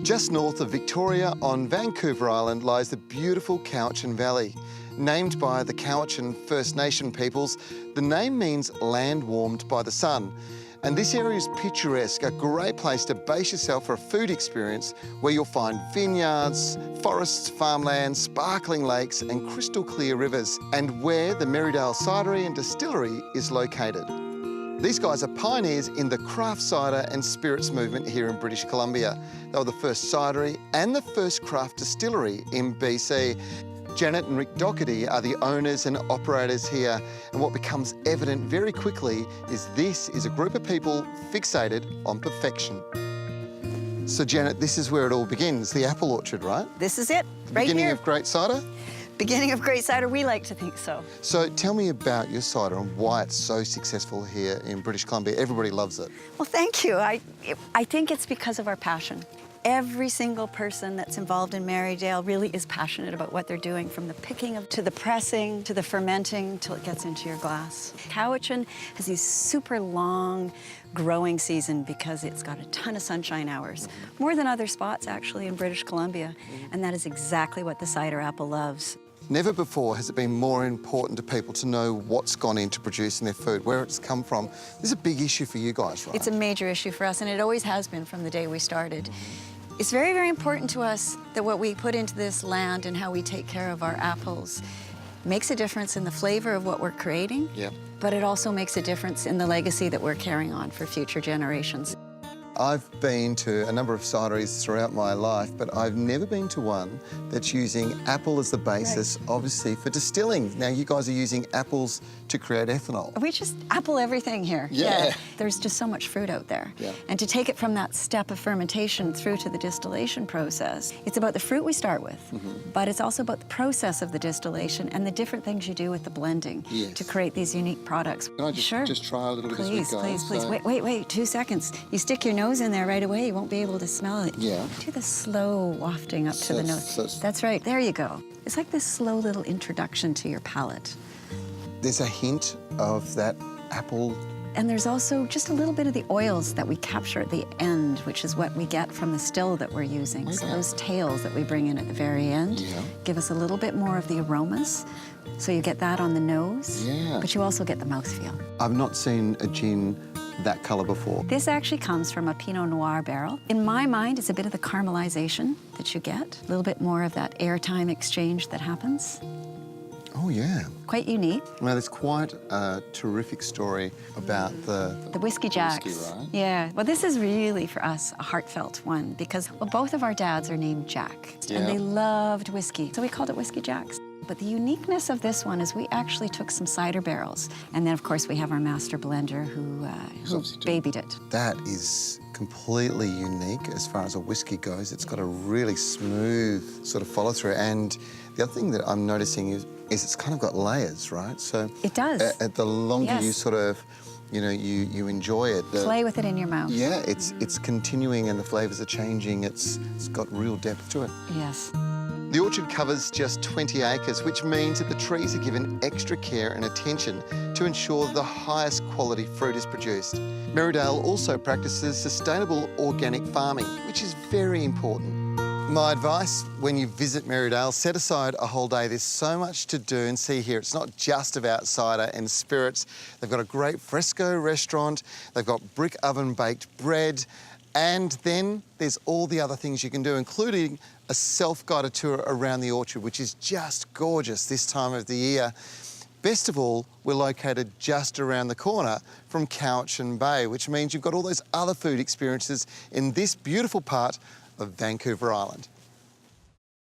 Just north of Victoria on Vancouver Island lies the beautiful Cowichan Valley. Named by the Cowichan First Nation peoples, the name means land warmed by the sun. And this area is picturesque, a great place to base yourself for a food experience where you'll find vineyards, forests, farmland, sparkling lakes and crystal clear rivers, and where the Merridale Cidery and Distillery is located. These guys are pioneers in the craft cider and spirits movement here in British Columbia. They were the first cidery and the first craft distillery in BC. Janet and Rick Doherty are the owners and operators here, and what becomes evident very quickly is this is a group of people fixated on perfection. So Janet, this is where it all begins, the apple orchard, right? This is it, right Beginning here. of great cider? Beginning of great cider, we like to think so. So tell me about your cider and why it's so successful here in British Columbia. Everybody loves it. Well, thank you. I think it's because of our passion. Every single person that's involved in Merridale really is passionate about what they're doing, from the picking to the pressing, to the fermenting, till it gets into your glass. Cowichan has these super long growing season because it's got a ton of sunshine hours, more than other spots actually in British Columbia, and that is exactly what the cider apple loves. Never before has it been more important to people to know what's gone into producing their food, where it's come from. This is a big issue for you guys, right? It's a major issue for us, and it always has been from the day we started. It's very, very important to us that what we put into this land and how we take care of our apples makes a difference in the flavor of what we're creating, but it also makes a difference in the legacy that we're carrying on for future generations. I've been to a number of cideries throughout my life, but I've never been to one that's using apple as the basis, obviously, for distilling. Now, you guys are using apples to create ethanol. We just apple everything here. Yeah. There's just so much fruit out there. Yeah. And to take it from that step of fermentation through to the distillation process, it's about the fruit we start with, but it's also about the process of the distillation and the different things you do with the blending to create these unique products. Can I just try a little bit as we go? Please. Wait, 2 seconds. You stick your nose in there right away, you won't be able to smell it. Yeah. Do the slow wafting up to the nose. That's right, there you go. It's like this slow little introduction to your palate. There's a hint of that apple. And there's also just a little bit of the oils that we capture at the end, which is what we get from the still that we're using. Okay. So those tails that we bring in at the very end give us a little bit more of the aromas. So you get that on the nose, but you also get the mouthfeel. I've not seen a gin that colour before. This actually comes from a Pinot Noir barrel. In my mind, it's a bit of the caramelization that you get, a little bit more of that airtime exchange that happens. Oh, yeah. Quite unique. Now, there's quite a terrific story about the Whiskey Jacks. Whiskey, right? Yeah. Well, this is really, for us, a heartfelt one because, well, both of our dads are named Jack, and they loved whiskey, so we called it Whiskey Jacks. But the uniqueness of this one is we actually took some cider barrels, and then, of course, we have our master blender who babied it. That is completely unique as far as a whiskey goes. It's got a really smooth sort of follow-through, and the other thing that I'm noticing is it's kind of got layers, right? So it does. The longer you sort of, you enjoy it. Play with it in your mouth. Yeah, it's continuing and the flavours are changing. It's got real depth to it. Yes. The orchard covers just 20 acres, which means that the trees are given extra care and attention to ensure the highest quality fruit is produced. Merridale also practices sustainable organic farming, which is very important. My advice, when you visit Merridale, set aside a whole day. There's so much to do and see here. It's not just about cider and spirits. They've got a great fresco restaurant. They've got brick oven baked bread. And then there's all the other things you can do, including a self-guided tour around the orchard, which is just gorgeous this time of the year. Best of all, we're located just around the corner from Cowichan Bay, which means you've got all those other food experiences in this beautiful part of Vancouver Island.